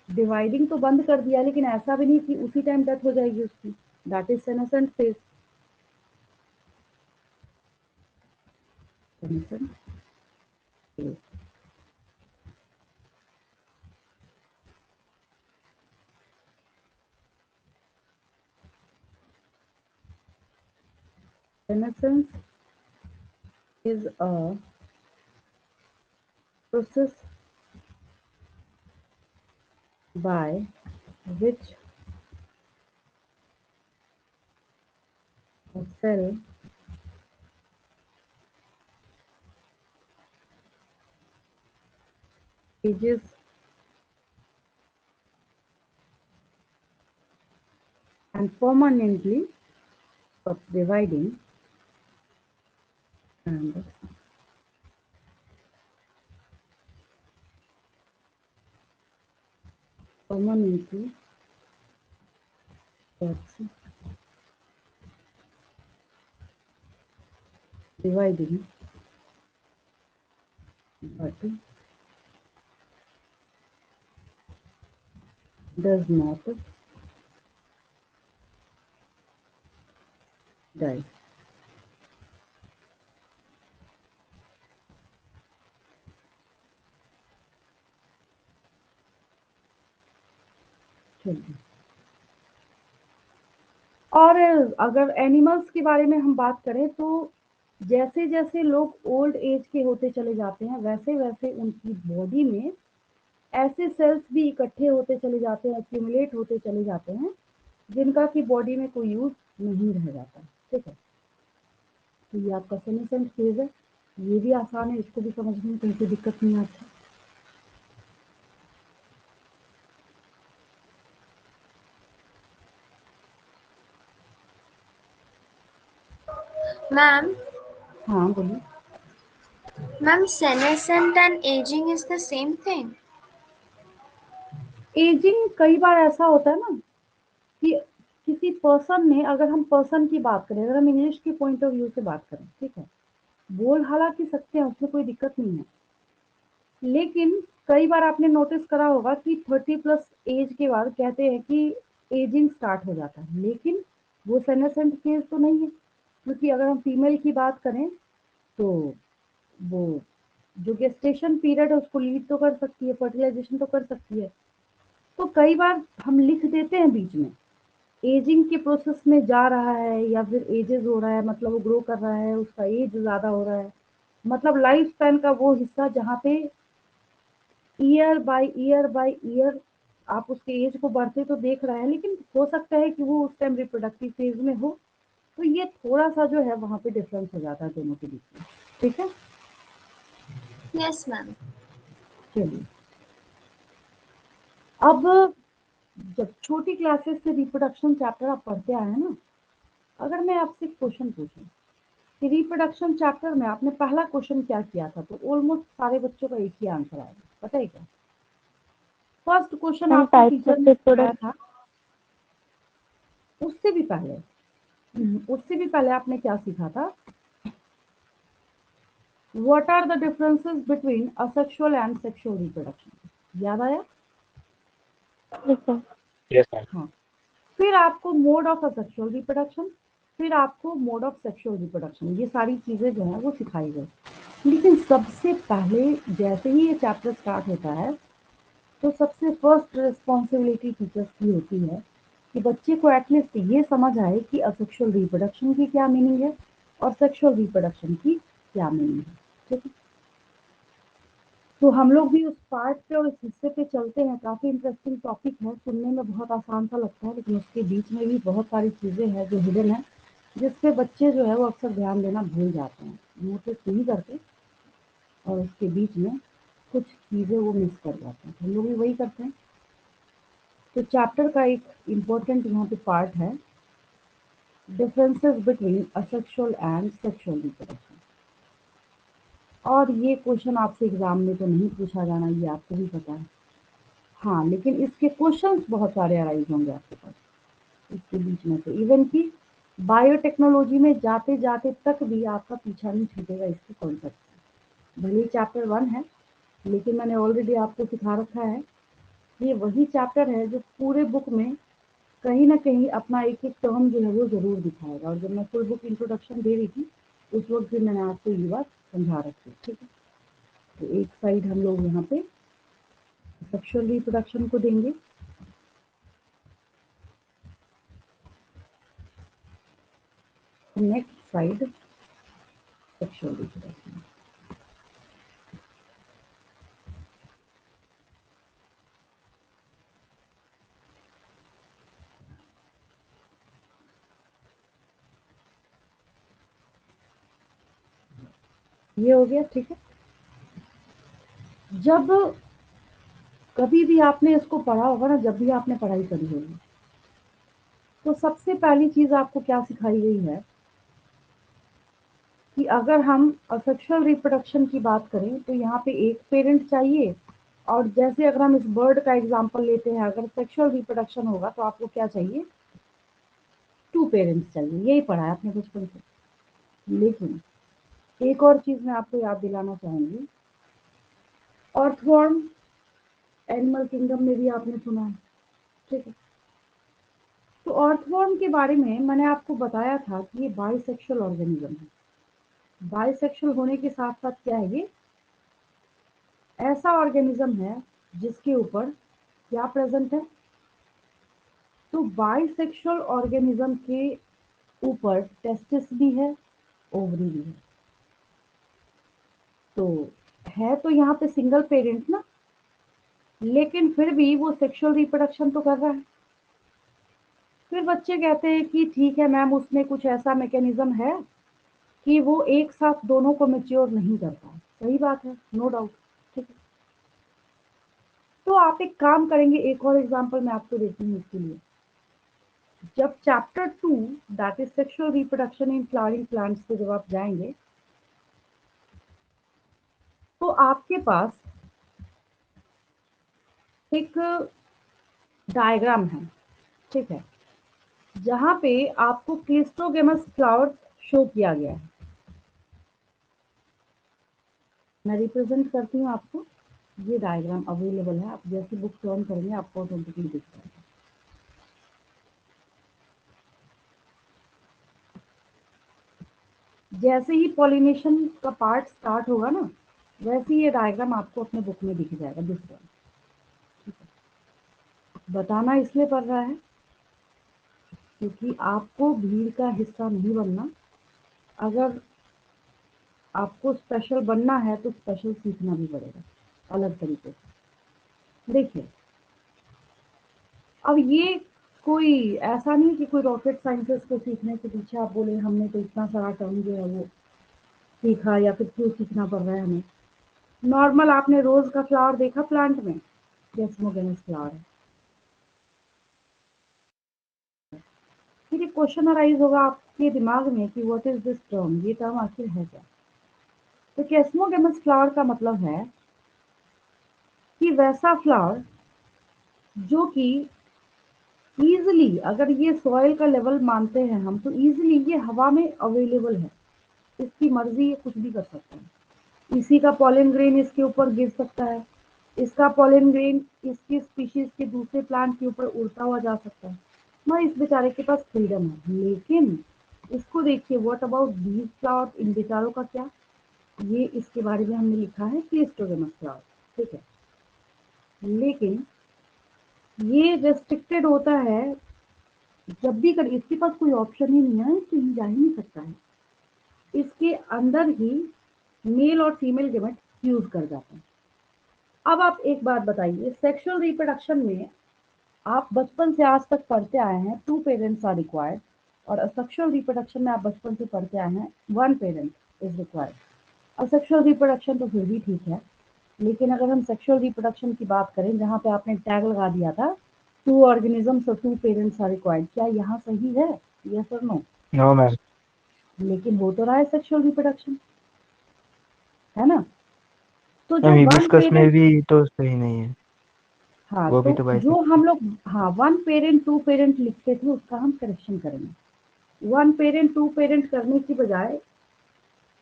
Dividing तो बंद कर दिया, लेकिन ऐसा भी नहीं कि उसी टाइम डेथ हो जाएगी उसकी। That is senescent phase. Senescent phase. Senescence is a process by which a cell ages and permanently stops dividing and permanently stops dividing but does not die. चलिए, और अगर एनिमल्स के बारे में हम बात करें तो जैसे जैसे लोग ओल्ड एज के होते चले जाते हैं, वैसे वैसे उनकी बॉडी में ऐसे सेल्स भी इकट्ठे होते चले जाते हैं, एक्यूमुलेट होते चले जाते हैं, जिनका कि बॉडी में कोई यूज नहीं रह जाता। ठीक है, तो ये आपका सेनेसेंट फेज है। ये भी आसान है, इसको भी समझने में कहीं कोई दिक्कत नहीं आती। मैम, हाँ बोलिए। Ma'am, senescent and aging is the same thing. Ageing कई बार ऐसा होता है ना कि किसी पर्सन ने, अगर हम पर्सन की बात करें, अगर हम इंग्लिश के पॉइंट ऑफ व्यू से बात करें, ठीक है, बोल हालांकि सकते हैं, उसमें कोई दिक्कत नहीं है। लेकिन कई बार आपने नोटिस करा होगा कि 30 प्लस एज के बाद कहते हैं कि एजिंग स्टार्ट हो जाता है, लेकिन वो सेनेसेंट फेज तो नहीं है। क्योंकि अगर हम फीमेल की बात करें तो वो जो गेस्टेशन पीरियड है उसको लीड तो कर सकती है, फर्टिलाइजेशन तो कर सकती है। तो कई बार हम लिख देते हैं बीच में, एजिंग के प्रोसेस में जा रहा है या फिर एजेस हो रहा है, मतलब वो ग्रो कर रहा है, उसका एज ज़्यादा हो रहा है, मतलब लाइफ स्पैन का वो हिस्सा जहाँ पे year by year by year आप उसके एज को बढ़ते तो देख रहे हैं, लेकिन हो सकता है कि वो उस टाइम रिप्रोडक्टिव फेज में हो। तो ये थोड़ा सा जो है वहाँ पे डिफरेंस हो जाता है दोनों के बीच में। ठीक है, Yes, ma'am. चलिए, अब जब छोटी क्लासेस से रिप्रोडक्शन चैप्टर आप पढ़ते आए हैं ना, अगर मैं आपसे क्वेश्चन पूछूं कि रिप्रोडक्शन चैप्टर में आपने पहला क्वेश्चन क्या किया था, तो ऑलमोस्ट सारे बच्चों का एक ही आंसर आएगा। पता है क्या? फर्स्ट क्वेश्चन And आपको types टीचर of ने सिखाया reproduction. था। उससे भी पहले उससे भी पहले आपने क्या सीखा था? What are the differences between asexual and sexual reproduction? याद आया? Yes, sir. Yes ma'am. हाँ। फिर आपको मोड ऑफ असेक्सुअल रिप्रोडक्शन, फिर आपको मोड ऑफ सेक्सुअल रिप्रोडक्शन, ये सारी चीज़ें जो हैं वो सिखाई गई। लेकिन सबसे पहले जैसे ही ये चैप्टर स्टार्ट होता है, तो सबसे फर्स्ट रिस्पॉन्सिबिलिटी टीचर्स की होती है कि बच्चे को एटलीस्ट ये समझ आए कि असेक्सुअल रिप्रोडक्शन की क्या मीनिंग है और सेक्सुअल रिप्रोडक्शन की क्या मीनिंग है। ठीक है, तो हम लोग भी उस पार्ट पे और उस हिस्से पे चलते हैं। काफ़ी इंटरेस्टिंग टॉपिक है, सुनने में बहुत आसान सा लगता है, लेकिन उसके बीच में भी बहुत सारी चीज़ें हैं जो हिडन है, जिस पे बच्चे जो है वो अक्सर ध्यान देना भूल जाते हैं, नोटिस नहीं करते, और उसके बीच में कुछ चीज़ें वो मिस कर जाते हैं। हम लोग भी वही करते हैं। तो चैप्टर का एक इम्पोर्टेंट यहाँ पे पार्ट है differences between asexual and sexual reproduction. और ये क्वेश्चन आपसे एग्जाम में तो नहीं पूछा जाना, ये आपको भी पता है। हाँ, लेकिन इसके क्वेश्चंस बहुत सारे अराइज होंगे आपके पास इसके बीच में। तो इवन कि बायोटेक्नोलॉजी में जाते जाते तक भी आपका पीछा नहीं छूटेगा इसके कॉन्सेप्ट से। भले ही चैप्टर 1 है, लेकिन मैंने ऑलरेडी आपको सिखा रखा है। ये वही चैप्टर है जो पूरे बुक में कहीं ना कहीं अपना एक एक टर्म जो है वो जरूर दिखाएगा। और जब मैं फुल बुक इंट्रोडक्शन दे रही थी उस वक्त भी मैंने आपको ये बात समझा रखी, ठीक है। तो एक साइड हम लोग यहाँ पे सेक्सुअल रिप्रोडक्शन को देंगे, नेक्स्ट साइड सेक्सुअल रिप्रोडक्शन। ये हो गया, ठीक है। जब कभी भी आपने इसको पढ़ा होगा ना, जब भी आपने पढ़ाई करी होगी, तो सबसे पहली चीज आपको क्या सिखाई गई है कि अगर हम असेक्सुअल रिप्रोडक्शन की बात करें तो यहाँ पे एक पेरेंट चाहिए। और जैसे अगर हम इस बर्ड का एग्जांपल लेते हैं, अगर सेक्सुअल रिप्रोडक्शन होगा तो आपको क्या चाहिए, 2 पेरेंट्स चाहिए। यही पढ़ा है आपने बचपन से। लेकिन एक और चीज मैं आपको याद दिलाना चाहूंगी, अर्थवर्म एनिमल किंगडम में भी आपने सुना है, ठीक है। तो अर्थवर्म के बारे में मैंने आपको बताया था कि ये बाइसेक्सुअल ऑर्गेनिज्म है। बाइसेक्सुअल होने के साथ साथ क्या है, ये ऐसा ऑर्गेनिज्म है जिसके ऊपर क्या प्रेजेंट है, तो बाइसेक्सुअल ऑर्गेनिज्म के ऊपर टेस्टिस भी है, ओवरी भी है। तो है तो यहाँ पे सिंगल पेरेंट ना, लेकिन फिर भी वो सेक्सुअल रिप्रोडक्शन तो कर रहा है। फिर बच्चे कहते हैं कि ठीक है मैम, उसमें कुछ ऐसा मैकेनिज्म है कि वो एक साथ दोनों को मैच्योर नहीं करता। सही बात है, नो डाउट, ठीक है। तो आप एक काम करेंगे, एक और एग्जांपल मैं आपको देती हूँ इसके लिए। जब chapter 2 that is sexual reproduction in flowering plants पे जब आप जाएंगे, तो आपके पास एक डायग्राम है, ठीक है, जहां पे आपको क्लिस्ट्रोगेमस फ्लावर शो किया गया है। मैं रिप्रेजेंट करती हूँ आपको। ये डायग्राम अवेलेबल है, आप जैसे बुक टर्न करेंगे आपको ऑटोमेटिकली दिख जाएगा। जैसे ही पॉलिनेशन का पार्ट स्टार्ट होगा ना, वैसे ये डायग्राम आपको अपने बुक में दिख जाएगा, दिख जाएगा। बताना इसलिए पड़ रहा है क्योंकि आपको भीड़ का हिस्सा नहीं बनना। अगर आपको स्पेशल बनना है तो स्पेशल सीखना भी पड़ेगा अलग तरीके से। देखिए, अब ये कोई ऐसा नहीं कि कोई रॉकेट साइंसेस को सीखने के पीछे आप बोले हमने तो इतना सारा टर्म जो है वो सीखा, या फिर क्यों सीखना पड़ रहा है हमें। नॉर्मल आपने रोज का फ्लावर देखा प्लांट में, डेस्मोगेनस फ्लावर है। फिर एक क्वेश्चन अराइज होगा आपके दिमाग में कि व्हाट इज दिस टर्म, ये टर्म आखिर है क्या। तो केस्मोगेमस फ्लावर का मतलब है कि वैसा फ्लावर जो कि इजिली, अगर ये सॉइल का लेवल मानते हैं हम, तो इजिली ये हवा में अवेलेबल है। इसकी मर्जी ये कुछ भी कर सकता है। इसी का पॉलन ग्रेन इसके ऊपर गिर सकता है, इसका पॉलन ग्रेन इसकी स्पीशीज के दूसरे प्लांट के ऊपर उड़ता हुआ जा सकता है। ना इस बेचारे के पास फ्रीडम है। लेकिन इसको देखिए, व्हाट अबाउट दीज फ्लावर, इन बेचारों का क्या। ये इसके बारे में हमने लिखा है क्लिस्ट्रोगेमस फ्लावर, ठीक है। लेकिन ये रेस्ट्रिक्टेड होता है जब भी कर, इसके पास कोई ऑप्शन ही नहीं है, कहीं जा ही नहीं सकता है। इसके अंदर ही मेल और फीमेल गेमेट फ्यूज कर जाते हैं। अब आप एक बात बताइए, सेक्सुअल रिप्रोडक्शन में आप बचपन से आज तक पढ़ते आए हैं 2 पेरेंट्स आर रिक्वायर्ड, और असेक्सुअल रिप्रोडक्शन में आप बचपन से पढ़ते आए हैं 1 parent is required. Asexual reproduction तो फिर भी ठीक है, लेकिन अगर हम सेक्सुअल रिप्रोडक्शन की बात करें जहाँ पे आपने टैग लगा दिया था 2 ऑर्गेनिजम्स और 2 पेरेंट्स आर रिक्वायर्ड, क्या यहाँ सही है? यस और नो? No ma'am. लेकिन हो तो रहा है सेक्सुअल रिप्रोडक्शन, है ना? तो जो मैम 1 हिबिस्कस में पेरेंट, भी तो सही नहीं है, हाँ, वो भी तो तो जो बाइसेक्सुअल। हम लोग, हाँ, 1 पेरेंट 2 पेरेंट लिखते थे उसका हम करेक्शन करेंगे। 1 पेरेंट 2 पेरेंट करने की बजाय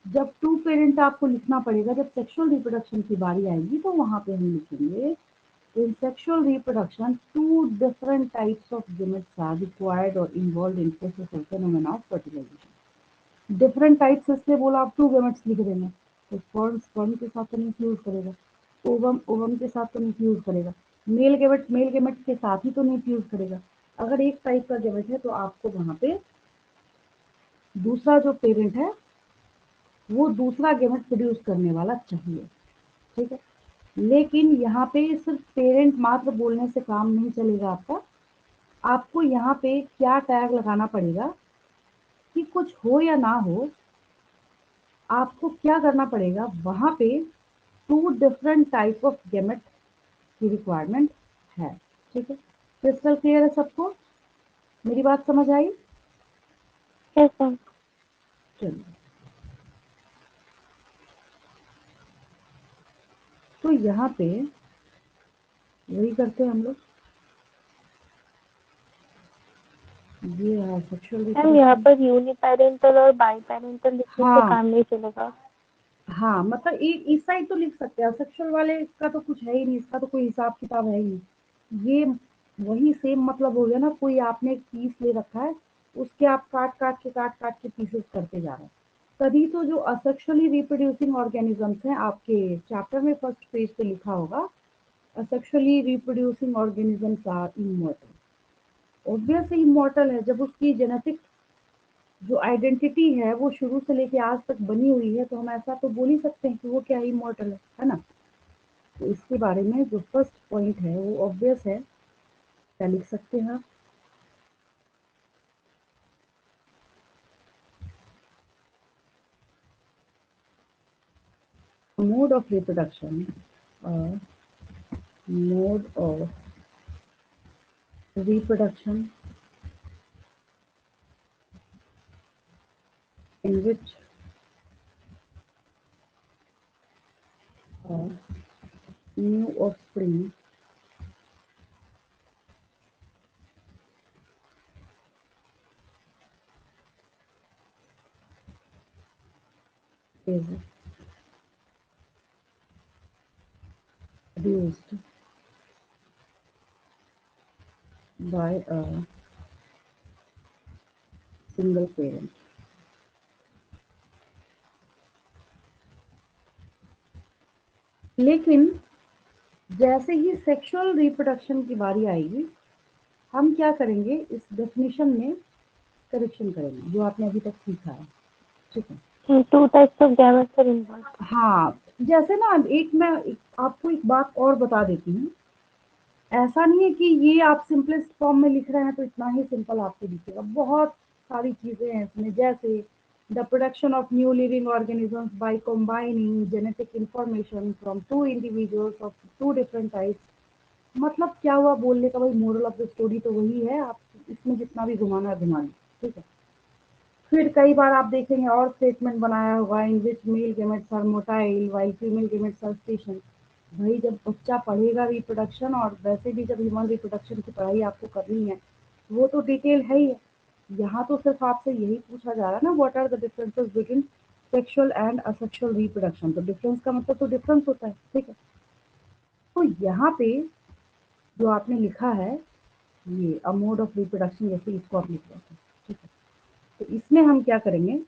जब 2 पेरेंट आपको लिखना पड़ेगा, जब सेक्सुअल रिप्रोडक्शन की बारी आएगी तो वहाँ पे हम लिखेंगे in sexual reproduction 2 different types of gametes are required or involved in process or phenomena of fertilization। Different types इसलिए बोला, आप 2 गेमेट्स लिख देंगे तो स्पर्म स्पर्म के साथ तो नहीं फ्यूज करेगा, ओवम ओवम के साथ तो नहीं फ्यूज करेगा, मेल गेमेट के साथ ही तो नहीं फ्यूज करेगा। अगर एक टाइप का गेमेट है तो आपको वहाँ पे दूसरा जो पेरेंट है वो दूसरा गेमेट प्रोड्यूस करने वाला चाहिए, ठीक है। लेकिन यहाँ पे सिर्फ पेरेंट मात्र बोलने से काम नहीं चलेगा आपका, आपको यहाँ पे क्या टैग लगाना पड़ेगा कि कुछ हो या ना हो, आपको क्या करना पड़ेगा वहाँ पे 2 डिफरेंट टाइप ऑफ गेमेट की रिक्वायरमेंट है, ठीक है। क्रिस्टल क्लियर है सबको? मेरी बात समझ आई? Yes ma'am. चलिए, तो यहाँ पे वही करते हैं हम लोग, ये है सेक्सुअल मैम यहाँ रिप्रोडक्शन। पर यूनिपेरेंटल और बाई पेरेंटल लिखने से हाँ, काम नहीं चलेगा। हाँ, मतलब इस साइड तो लिख सकते हैं, सेक्सुअल वाले का तो कुछ है ही नहीं, इसका तो कोई हिसाब किताब है ही नहीं। ये वही सेम मतलब हो गया ना, कोई आपने एक पीस ले रखा है, उसके आप काट काट के पीसेस करते जा रहे हैं। तभी तो जो असेक्सुअली रिप्रोड्यूसिंग ऑर्गेनिजम्स हैं, आपके चैप्टर में फर्स्ट पेज पे लिखा होगा, asexually reproducing organisms are immortal. Obviously immortal है, जब उसकी जेनेटिक जो आइडेंटिटी है वो शुरू से लेके आज तक बनी हुई है, तो हम ऐसा तो बोल ही सकते हैं कि वो क्या इमॉर्टल है ना? तो इसके बारे में जो फर्स्ट पॉइंट है वो ऑब्वियस है, क्या लिख सकते हैं आप? Mode of reproduction, mode of reproduction in which new offspring is produced by a single parent। लेकिन जैसे ही सेक्सुअल रिप्रोडक्शन की बारी आएगी, हम क्या करेंगे, इस डेफिनेशन में करेक्शन करेंगे जो आपने अभी तक सीखा है, ठीक है। 2 types of gametes are involved. हाँ, जैसे ना आपको एक बात और बता देती हूँ, ऐसा नहीं है कि ये आप सिंपलेस्ट फॉर्म में लिख रहे हैं तो इतना ही सिंपल आपको दिखेगा, बहुत सारी चीज़ें हैं इसमें, जैसे the production of new living organisms by combining genetic information from 2 individuals of 2 different types. मतलब क्या हुआ बोलने का, भाई मोरल ऑफ द स्टोरी तो वही है, आप इसमें जितना भी घुमाना है घुमा लीजिए, ठीक है। फिर कई बार आप देखेंगे और स्टेटमेंट बनाया होगा, in which male gametes are motile while female gametes are station. भाई जब बच्चा पढ़ेगा रिप्रोडक्शन, और वैसे भी जब ह्यूमन रिप्रोडक्शन की पढ़ाई आपको करनी है, वो तो डिटेल है ही है। यहाँ तो सिर्फ आपसे यही पूछा जा रहा है ना, what are the differences between sexual and asexual reproduction, तो डिफरेंस का मतलब तो डिफरेंस होता है, ठीक है। तो यहाँ पे जो आपने लिखा है, ये अ मोड ऑफ रिप्रोडक्शन, जैसे इसको आप लिख रहे हैं, ठीक है। तो इसमें हम क्या करेंगे,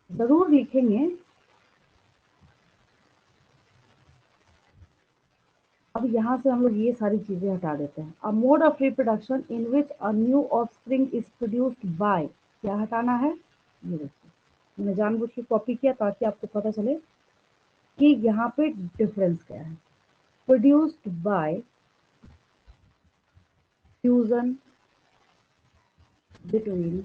ज़रूर लिखेंगे, अब यहाँ से हम लोग ये सारी चीज़ें हटा देते हैं। A mode of reproduction in which a new offspring is produced by, क्या हटाना है, ये देखिए, मैंने जानबूझ के कॉपी किया ताकि आपको पता चले, कि यहाँ पे डिफरेंस क्या है। Produced by fusion between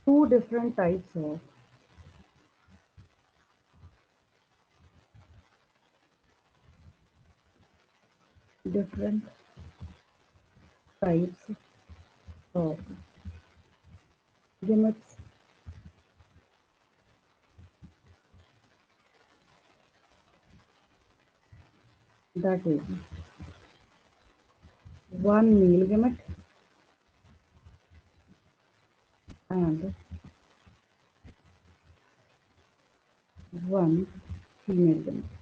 two different types of different types of gametes, that is one male gamete and one female gamete.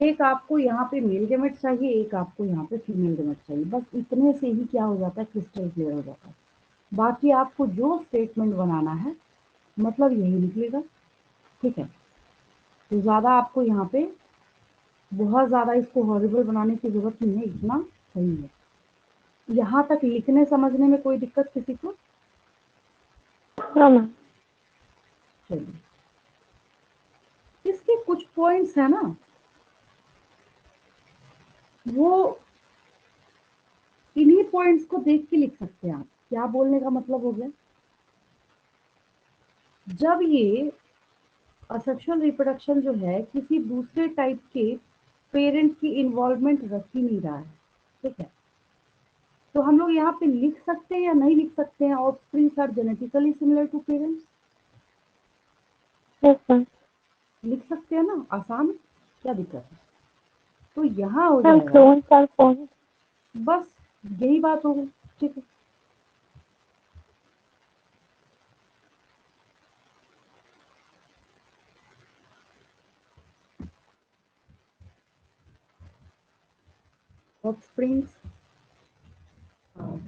एक आपको यहाँ पे मेल गेमेट चाहिए, एक आपको यहाँ पे फीमेल गेमेट चाहिए, बस इतने से ही क्या हो जाता है, क्रिस्टल क्लियर हो जाता है। बाकी आपको जो स्टेटमेंट बनाना है मतलब यही निकलेगा, ठीक है। तो ज़्यादा आपको यहाँ पे बहुत ज़्यादा इसको हॉरिबल बनाने की जरूरत नहीं है, इतना सही है। यहाँ तक लिखने समझने में कोई दिक्कत किसी को? हाँ मैम। चलिए, इसके कुछ पॉइंट्स है ना, वो इन्हीं पॉइंट्स को देख के लिख सकते हैं आप। क्या बोलने का मतलब हो गया, जब ये असेक्सुअल रिप्रोडक्शन जो है किसी दूसरे टाइप के पेरेंट की इन्वॉल्वमेंट रख ही नहीं रहा है, ठीक है, तो हम लोग यहाँ पे लिख सकते हैं या नहीं लिख सकते हैं, offsprings are genetically similar to parents? Yes ma'am. लिख सकते हैं ना, आसान, क्या दिक्कत है। तो यहाँ हो मैम जाएगा, क्लोन्स आर फॉर्म्ड। बस यही बात हो गई, ठीक है। offsprings are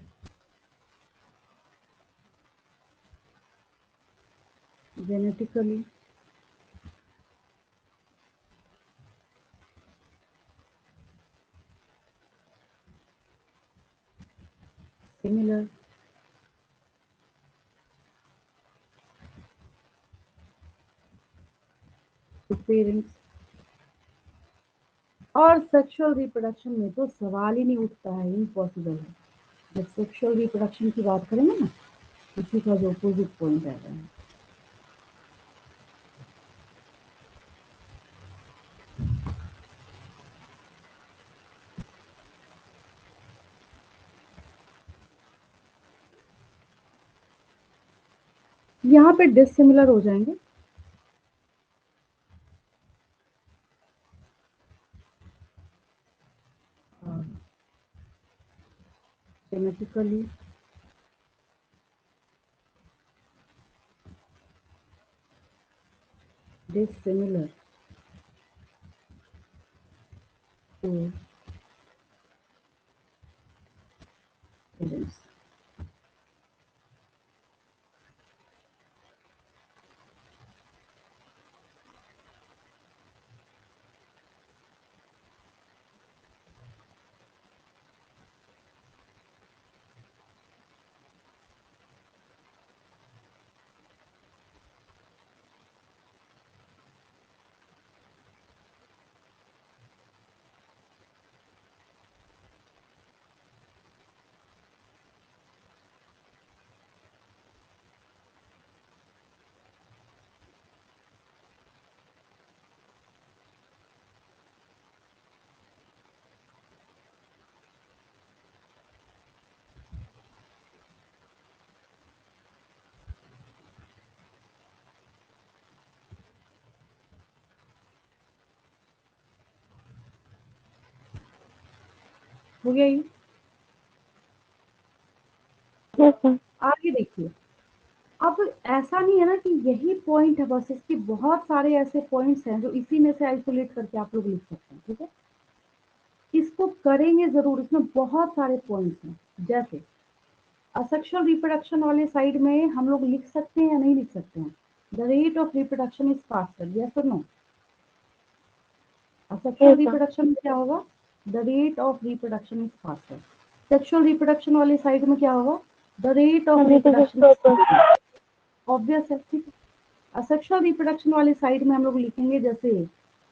genetically similar to parents, और सेक्सुअल रिप्रोडक्शन में तो सवाल ही नहीं उठता है, इम्पॉसिबल है। जब सेक्सुअल रिप्रोडक्शन की बात करेंगे ना, इसी का जो अपोजिट पॉइंट आएगा है। यहाँ पे डिसिमिलर हो जाएंगे, जेनेटिकली डिसिमिलर टू पेरेंट्स। हो गया ये। Yes ma'am. आगे देखिए, अब ऐसा नहीं है ना कि यही पॉइंट है बस, इसके बहुत सारे ऐसे पॉइंट्स हैं जो इसी में से आइसोलेट करके आप लोग लिख सकते हैं, ठीक है। इसको करेंगे जरूर, इसमें बहुत सारे पॉइंट्स हैं। जैसे असेक्सुअल रिप्रोडक्शन वाले साइड में हम लोग लिख सकते हैं या नहीं लिख सकते हैं, the rate of reproduction is faster, yes और no. Asexual yes ma'am. Reproduction में क्या होगा, the rate of reproduction is faster. Sexual reproduction वाले साइड में क्या होगा, the rate of ma'am it is reproduction process. Obvious है, ठीक है। असेक्सुअल रिप्रोडक्शन वाली साइड में हम लोग लिखेंगे, जैसे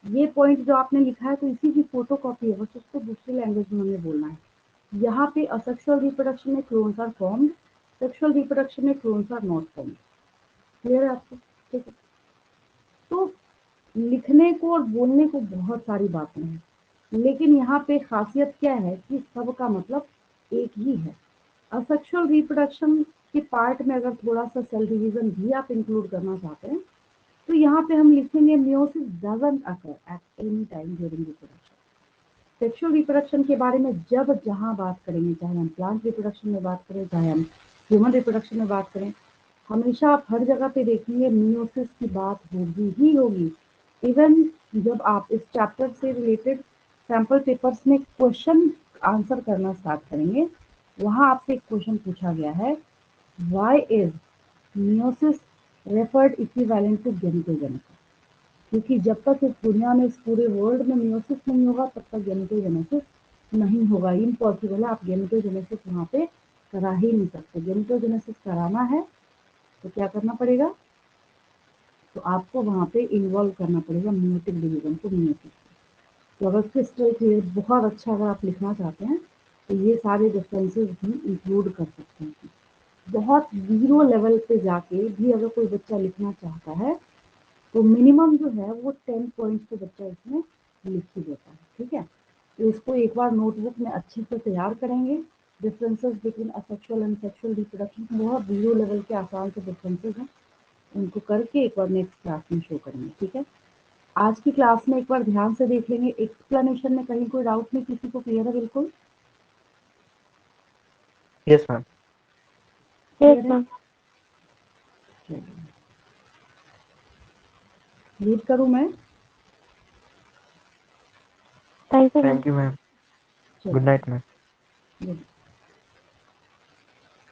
ये पॉइंट जो आपने लिखा है तो इसी की फोटो कॉपी है, बस उसको दूसरी लैंग्वेज में हमें बोलना है। यहाँ पे असेक्सुअल रिप्रोडक्शन में clones are formed, sexual reproduction में clones are not formed. Clear है आपको? ठीक है। तो लिखने को और बोलने को बहुत सारी बातें हैं, लेकिन यहाँ पे खासियत क्या है कि सबका मतलब एक ही है। असेक्सुअल रिप्रोडक्शन के पार्ट में अगर थोड़ा सा सेल डिवीजन भी आप इंक्लूड करना चाहते हैं तो यहाँ पे हम लिखेंगे meiosis doesn't occur at any time during reproduction. Sexual reproduction के बारे में जब जहाँ बात करेंगे, चाहे हम प्लांट रिप्रोडक्शन में बात करें, चाहे हम ह्यूमन रिप्रोडक्शन में बात करें, हमेशा आप हर जगह पे देखेंगे मियोसिस की बात होगी ही होगी। इवन जब आप इस चैप्टर से रिलेटेड सैम्पल पेपर्स में क्वेश्चन आंसर करना स्टार्ट करेंगे, वहाँ आपसे एक क्वेश्चन पूछा गया है, why is meiosis referred equivalent to gametogenesis? क्योंकि जब तक इस दुनिया में, इस पूरे वर्ल्ड में मियोसिस नहीं होगा तब तक गेमेटोजेनेसिस नहीं होगा। इम्पॉसिबल है, आप गेमेटोजेनेसिस वहाँ पे करा ही नहीं सकते। गेमेटोजेनेसिस कराना है तो क्या करना पड़ेगा, तो आपको वहाँ पे इन्वॉल्व करना पड़ेगा मियोटिक डिवीजन को, मियोसिस। तो अगर क्रिस्टल क्लियर बहुत अच्छा अगर आप लिखना चाहते हैं तो ये सारे डिफरेंसेस भी इंक्लूड कर सकते हैं। बहुत जीरो लेवल पे जाके भी अगर कोई बच्चा लिखना चाहता है तो मिनिमम जो है वो 10 पॉइंट्स पे बच्चा इसमें लिख ही देता है। ठीक है, तो इसको एक बार नोटबुक में अच्छे से तैयार करेंगे। Differences between asexual and sexual reproduction, बहुत जीरो लेवल के आसान से डिफरेंसेस हैं, उनको करके एक बार नेक्स्ट क्लास में शो करेंगे। ठीक है, आज की क्लास में एक बार ध्यान से देख लेंगे। एक्सप्लेनेशन में कहीं कोई डाउट नहीं, किसी को क्लियर है? बिल्कुल यस मैम। यस क्लियर है? मैम। रीड करूँ मैं? Thank you ma'am. Thank you ma'am. Good चलिए, नाइट मैम। गुड।